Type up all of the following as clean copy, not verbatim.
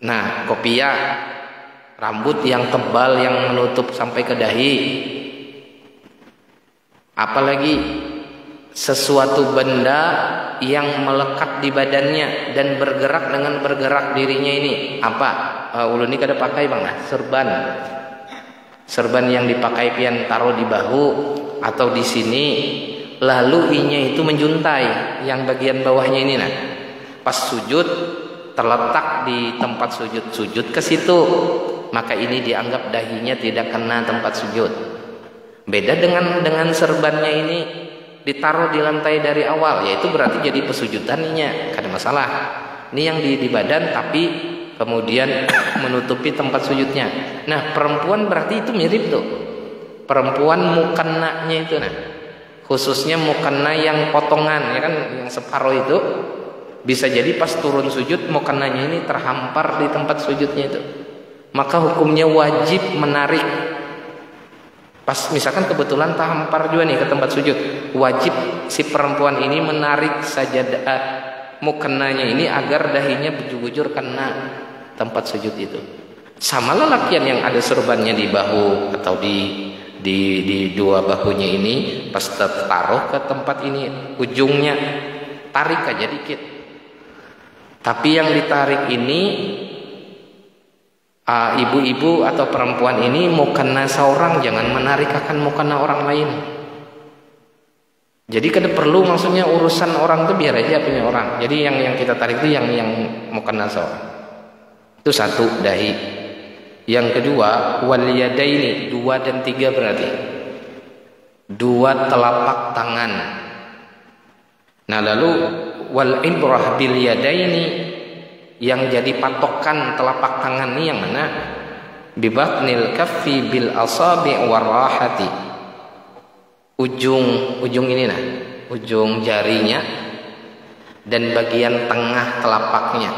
Nah, kopiah, rambut yang tebal yang menutup sampai ke dahi. Apalagi sesuatu benda yang melekat di badannya dan bergerak dengan bergerak dirinya ini. Apa? Ulun ini kada pakai bang, nah, serban. Serban yang dipakai pian taruh di bahu atau di sini. Lalu inya itu menjuntai yang bagian bawahnya ini, nah. Pas sujud terletak di tempat sujud ke situ, maka ini dianggap dahinya tidak kena tempat sujud. Beda dengan serbannya ini ditaruh di lantai dari awal, yaitu berarti jadi pesujudannya, kada masalah. Ini yang di badan tapi kemudian menutupi tempat sujudnya. Nah, perempuan berarti itu mirip tuh. Perempuan mukannanya itu, nah, khususnya mukanna yang potongan, ya kan, yang separuh itu. Bisa jadi pas turun sujud mukannanya ini terhampar di tempat sujudnya itu, maka hukumnya wajib menarik. Pas misalkan kebetulan terhampar juga nih ke tempat sujud, wajib si perempuan ini menarik sajadah mukannanya ini agar dahinya bujur-bujur kena tempat sujud itu. Sama lelakian yang ada serbannya di bahu atau di dua bahunya ini, pas taruh ke tempat ini ujungnya tarik aja dikit. Tapi yang ditarik ini ibu-ibu atau perempuan ini mukena seorang, jangan menarik akan mukena orang lain. Jadi kada perlu, maksudnya urusan orang itu biar aja punya orang. Jadi yang kita tarik itu yang mukena seorang. Itu satu, dahi. Yang kedua, wal yadaini, 2 dan 3 berarti. 2 telapak tangan. Nah, lalu wal ibrah bil yadaini, yang jadi patokan telapak tangan ini yang mana? Bibatnil kaffi bil asabi' warahati. Ujung ini, nah, ujung jarinya dan bagian tengah telapaknya.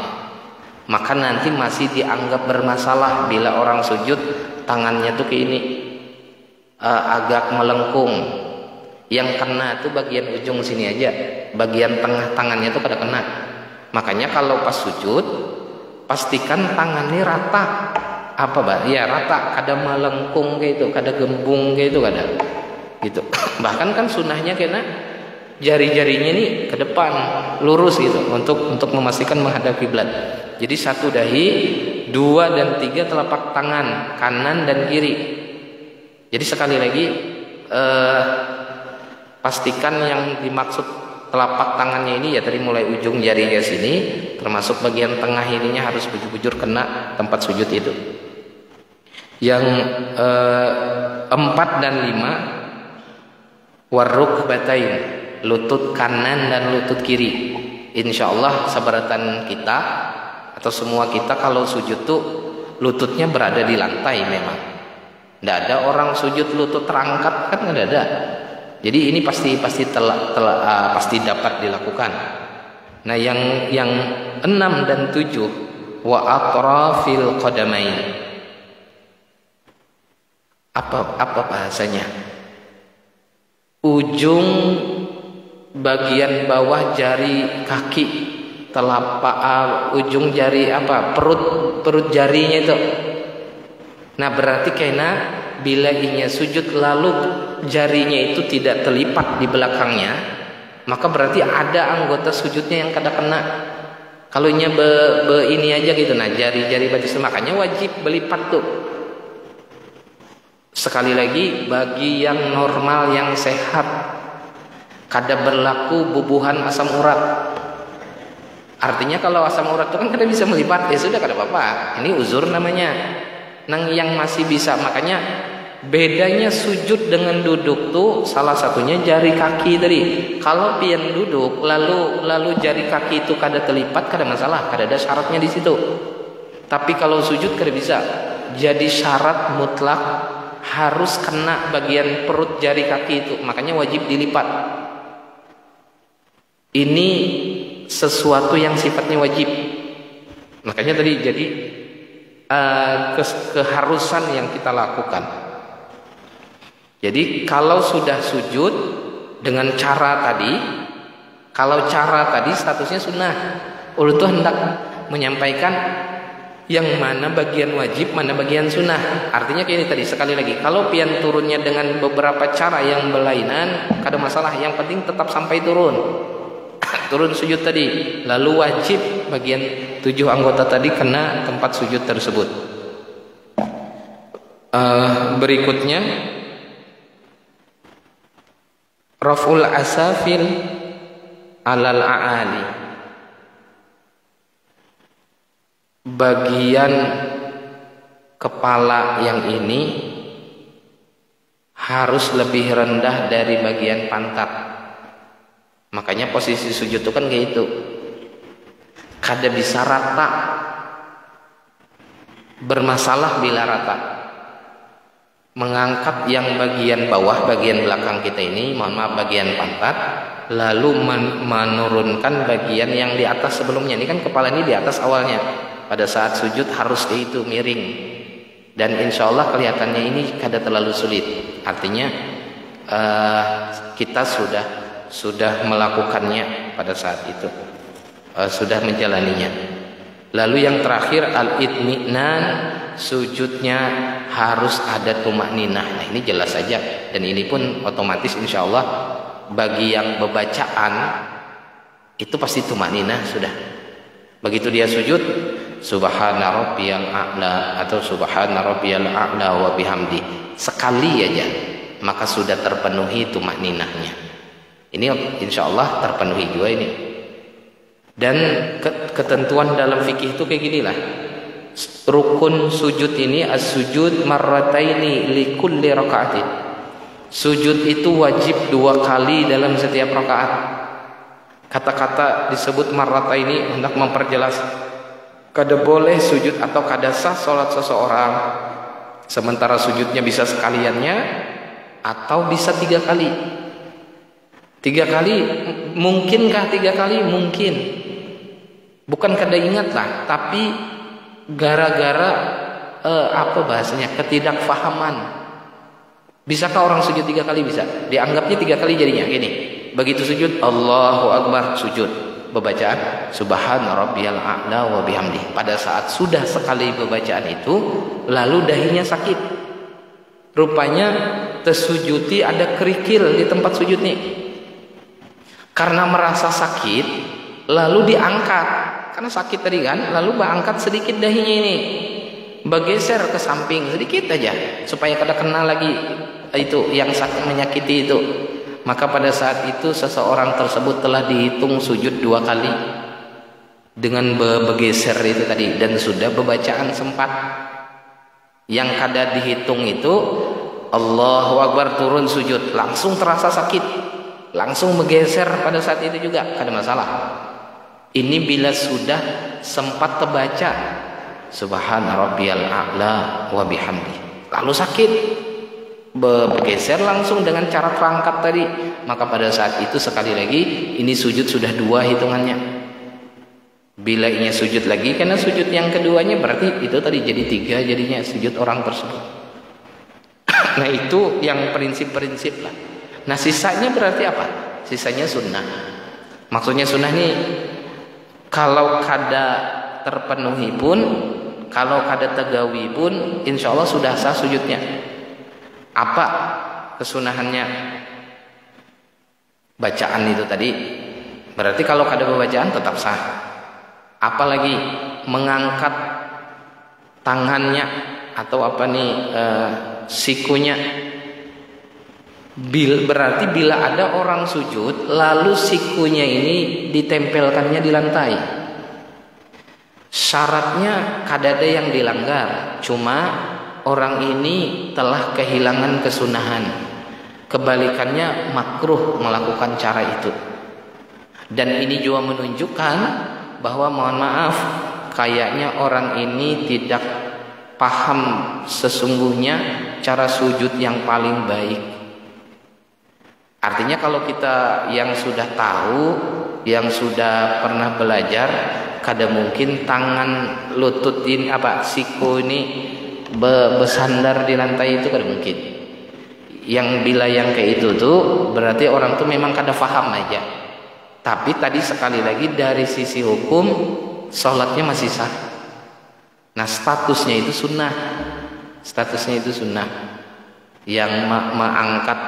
Maka nanti masih dianggap bermasalah bila orang sujud tangannya tuh kayak ini agak melengkung. Yang kena itu bagian ujung sini aja, bagian tengah tangannya itu kada kena. Makanya kalau pas sujud pastikan tangannya rata. Apa bah? Ya rata, kada melengkung kayak itu, kada gembung kayak itu, kada. Gitu. Bahkan kan sunahnya kena jari-jarinya nih ke depan lurus gitu untuk memastikan menghadap kiblat. Jadi 1 dahi, 2 dan 3 telapak tangan kanan dan kiri. Jadi sekali lagi pastikan yang dimaksud telapak tangannya ini ya dari mulai ujung jarinya sini termasuk bagian tengah ininya harus bujur-bujur kena tempat sujud itu. Yang 4 dan 5 warrukbatain, lutut kanan dan lutut kiri. Insyaallah sabaratan kita atau semua kita kalau sujud tuh lututnya berada di lantai memang. Tidak ada orang sujud lutut terangkat, kan tidak ada. Jadi ini pasti dapat dilakukan. Nah, yang 6 dan 7 wa atrafil qadamain. Apa bahasanya? Ujung bagian bawah jari kaki, telapak ujung jari perut jarinya itu. Nah, berarti kena bila inya sujud lalu jarinya itu tidak terlipat di belakangnya, maka berarti ada anggota sujudnya yang kada kena. Kalau inya ini aja gitu, nah jari-jari baju, makanya wajib berlipat tuh. Sekali lagi, bagi yang normal yang sehat kada berlaku bubuhan asam urat. Artinya kalau asam urat itu kan kada bisa melipat, ya sudah kada apa-apa. Ini uzur namanya. Nang yang masih bisa, makanya bedanya sujud dengan duduk tuh salah satunya jari kaki tadi. Kalau pian duduk lalu jari kaki itu kada terlipat, kada masalah, kada ada syaratnya di situ. Tapi kalau sujud kada bisa. Jadi syarat mutlak harus kena bagian perut jari kaki itu, makanya wajib dilipat. Ini sesuatu yang sifatnya wajib. Makanya tadi jadi keharusan yang kita lakukan. Jadi kalau sudah sujud dengan cara tadi, kalau cara tadi statusnya sunnah, ulun tuh hendak menyampaikan yang mana bagian wajib, mana bagian sunnah. Artinya kayak ini tadi, sekali lagi, kalau pian turunnya dengan beberapa cara yang berlainan, kada masalah, yang penting tetap sampai turun. Turun sujud tadi, lalu wajib bagian 7 anggota tadi kena tempat sujud tersebut. Berikutnya raf'ul asafil alal a'ali. Bagian kepala yang ini harus lebih rendah dari bagian pantat. Makanya posisi sujud itu kan kayak itu, kada bisa rata. Bermasalah bila rata. Mengangkat yang bagian bawah, bagian belakang kita ini, mohon maaf, bagian pantat, lalu menurunkan bagian yang di atas sebelumnya. Ini kan kepala ini di atas awalnya. Pada saat sujud harus itu miring, dan insya Allah kelihatannya ini kada terlalu sulit. Artinya kita sudah melakukannya pada saat itu, sudah menjalaninya. Lalu yang terakhir al-itminan, sujudnya harus ada tumakninah. Nah ini jelas saja, dan ini pun otomatis insya Allah bagi yang bebacaan itu pasti tumakninah sudah. Begitu dia sujud, subhana rabbiyal a'la atau subhana rabbiyal a'la wa bihamdi, sekali aja maka sudah terpenuhi tumakninahnya. Ini insya Allah terpenuhi juga ini. Dan ketentuan dalam fikih itu kayak gini lah. Rukun sujud ini as-sujud marrataini li kulli raka'atin. Sujud itu wajib 2 kali dalam setiap rakaat. Kata-kata disebut marrataini hendak memperjelas kada boleh sujud atau kada sah sholat seseorang sementara sujudnya bisa sekaliannya atau bisa 3 kali. 3 kali mungkinkah 3 kali? Mungkin. Bukan kada ingat lah, tapi gara-gara apa bahasanya, ketidakfahaman. Bisakah orang sujud 3 kali? Bisa. Dianggapnya 3 kali jadinya gini. Begitu sujud Allahu Akbar, sujud, bebacaan subhana rabbiyal a'la wa bihamdi. Pada saat sudah sekali bebacaan itu, lalu dahinya sakit. Rupanya tersujuti ada kerikil di tempat sujud nih. Karena merasa sakit, lalu diangkat. Karena sakit tadi kan, lalu diangkat sedikit dahinya ini, bergeser ke samping sedikit aja supaya kada kena lagi itu yang sakit menyakiti itu. Maka pada saat itu seseorang tersebut telah dihitung sujud 2 kali dengan bergeser itu tadi, dan sudah bebacaan sempat. Yang kada dihitung itu Allahu Akbar turun sujud, langsung terasa sakit, langsung bergeser pada saat itu juga kada masalah. Ini bila sudah sempat terbaca subhana rabbiyal a'la wa bihamdi, lalu sakit, bergeser langsung dengan cara terangkat tadi, maka pada saat itu sekali lagi ini sujud sudah 2 hitungannya. Bila ini sujud lagi, karena sujud yang keduanya berarti itu tadi jadi 3 jadinya sujud orang tersebut. Nah itu yang prinsip-prinsip lah. Nah sisanya berarti apa? Sisanya sunnah. Maksudnya sunnah ini kalau kada terpenuhi pun, kalau kada tegawi pun, insya Allah sudah sah sujudnya. Apa kesunahannya? Bacaan itu tadi. Berarti kalau kada bacaan tetap sah. Apalagi mengangkat tangannya atau apa nih sikunya. Berarti bila ada orang sujud lalu sikunya ini ditempelkannya di lantai, syaratnya kada ada yang dilanggar, cuma orang ini telah kehilangan kesunahan. Kebalikannya makruh melakukan cara itu. Dan ini juga menunjukkan bahwa mohon maaf, kayaknya orang ini tidak paham sesungguhnya cara sujud yang paling baik. Artinya kalau kita yang sudah tahu, yang sudah pernah belajar, kada mungkin tangan lutut ini siku ini bersandar di lantai, itu kada mungkin. Yang bila yang kayak itu tuh berarti orang tuh memang kada paham aja. Tapi tadi sekali lagi dari sisi hukum sholatnya masih sah. Nah, statusnya itu sunnah. Statusnya itu sunnah. Yang mengangkat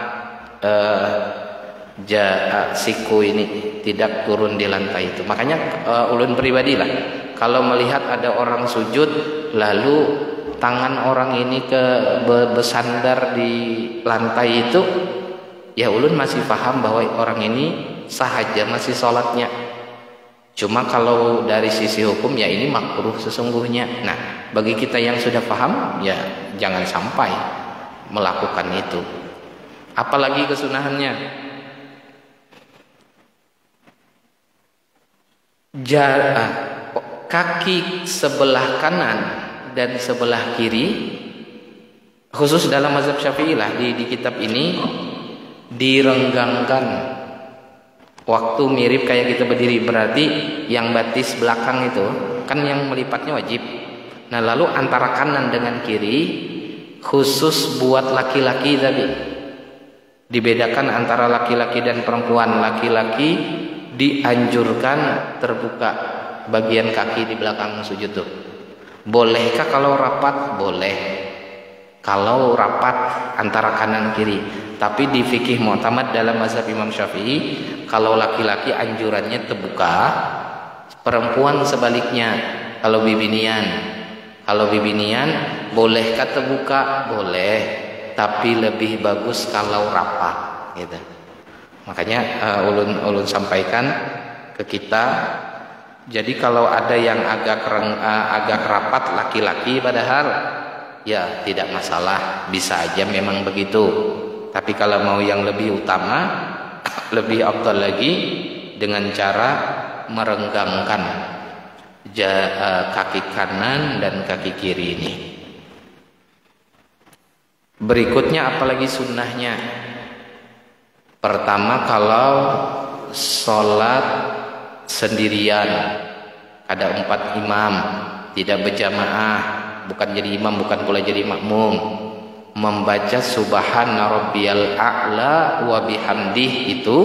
siku ini tidak turun di lantai itu. Makanya ulun pribadi lah, kalau melihat ada orang sujud lalu tangan orang ini bersandar di lantai itu, ya ulun masih paham bahwa orang ini sahaja masih sholatnya. Cuma kalau dari sisi hukum ya ini makruh sesungguhnya. Nah, bagi kita yang sudah paham ya jangan sampai melakukan itu. Apalagi kesunahannya, kaki sebelah kanan dan sebelah kiri, khusus dalam mazhab Syafi'i lah, di kitab ini direnggangkan waktu mirip kayak kita berdiri. Berarti yang batis belakang itu kan yang melipatnya wajib. Nah, lalu antara kanan dengan kiri khusus buat laki-laki tadi. Dibedakan antara laki-laki dan perempuan. Laki-laki dianjurkan terbuka bagian kaki di belakang sujud tuh. Bolehkah kalau rapat? Boleh. Kalau rapat antara kanan kiri. Tapi di fikih mu'tamad dalam mazhab Imam Syafi'i, kalau laki-laki anjurannya terbuka, perempuan sebaliknya. Kalau bibinian bolehkah terbuka? Boleh, tapi lebih bagus kalau rapat gitu. Makanya ulun sampaikan ke kita, jadi kalau ada yang agak rapat laki-laki padahal ya tidak masalah, bisa aja memang begitu. Tapi kalau mau yang lebih utama, lebih afdal lagi dengan cara merenggangkan kaki kanan dan kaki kiri ini. Berikutnya apalagi sunnahnya? Pertama, kalau sholat sendirian, ada 4 imam, tidak berjamaah, bukan jadi imam, bukan pula jadi makmum, membaca subhana rabbiyal a'la wa bihamdih itu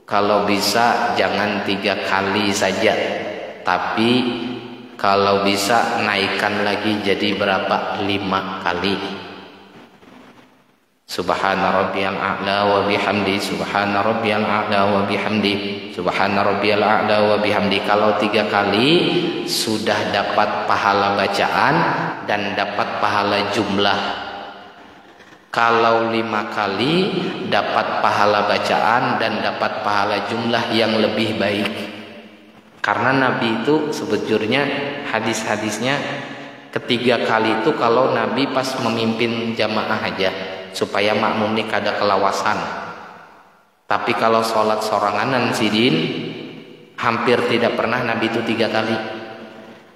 kalau bisa jangan 3 kali saja, tapi kalau bisa naikkan lagi jadi berapa? 5 kali. Subhana rabbiyal a'la wa bihamdi, subhana rabbiyal a'la wa bihamdi, subhana rabbiyal a'la wa bihamdi. Kalau 3 kali sudah dapat pahala bacaan dan dapat pahala jumlah. Kalau 5 kali dapat pahala bacaan dan dapat pahala jumlah yang lebih baik. Karena Nabi itu sebetulnya hadis-hadisnya ketiga kali itu kalau Nabi pas memimpin jamaah aja, supaya makmum ini kada kelawasan. Tapi kalau sholat soranganan sidin, hampir tidak pernah Nabi itu 3 kali.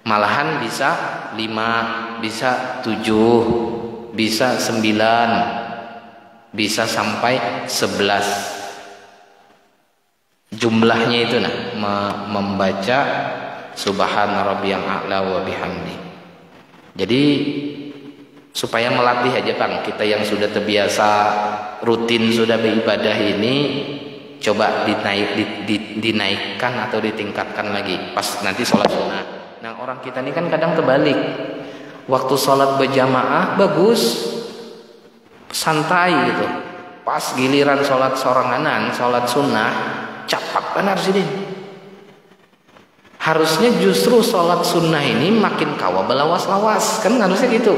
Malahan bisa 5, bisa 7, bisa 9, bisa sampai 11. Jumlahnya itu membaca subhana rabbiyal a'la wa bihamdi. Jadi supaya melatih aja Bang, kita yang sudah terbiasa rutin sudah beribadah ini, coba dinaikkan atau ditingkatkan lagi pas nanti sholat sunnah. Nah, orang kita ini kan kadang terbalik. Waktu sholat berjamaah bagus, santai gitu. Pas giliran sholat soranganan, sholat sunnah, capak benar sini. Harusnya justru sholat sunnah ini makin kawa belawas-lawas, kan harusnya gitu.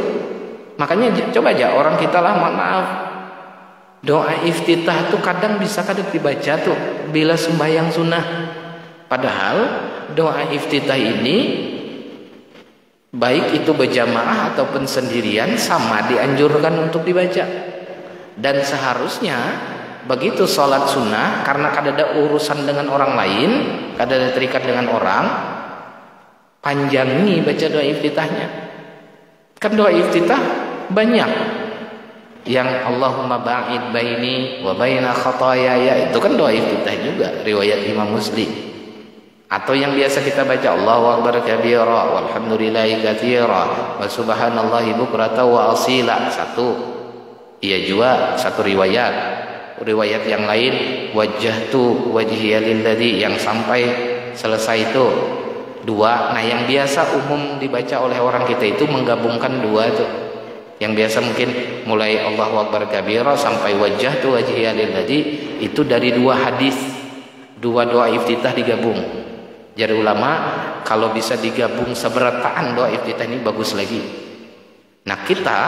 Makanya coba aja orang kita lah, mohon maaf, doa iftitah tuh kadang bisa dibaca tuh bila sembahyang sunnah. Padahal doa iftitah ini baik itu berjamaah ataupun sendirian sama dianjurkan untuk dibaca. Dan seharusnya begitu sholat sunnah, karena kada ada urusan dengan orang lain, kada ada terikat dengan orang, panjangi baca doa iftitahnya. Kan doa iftitah banyak yang Allahumma ba'id baini wa baina khataaya, itu kan doa iftitah juga, riwayat Imam Muslim. Atau yang biasa kita baca Allahu akbar kabira walhamdulillahi katsira wa subhanallahi bukrata wa asila, satu. Iya juga satu riwayat. Riwayat yang lain wajjahtu wajhiya lilladzi, yang sampai selesai itu dua. Nah yang biasa umum dibaca oleh orang kita itu menggabungkan dua tuh. Yang biasa mungkin mulai Allahu Akbar kabira sampai wajah tuh wajhiya lilladzi, itu dari dua hadis, dua doa iftitah digabung. Jadi ulama kalau bisa digabung seberataan doa iftitah ini bagus lagi. Nah kita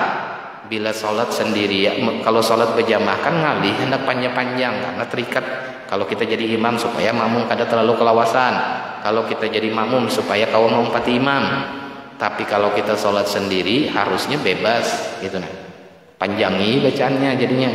bila sholat sendiri, kalau sholat berjamaah kan ngalih hendak panjang-panjang karena terikat. Kalau kita jadi imam supaya makmum kada terlalu kelawasan, kalau kita jadi makmum supaya kaum mengumpati imam. Tapi kalau kita sholat sendiri harusnya bebas gitu nah, panjangi bacaannya jadinya.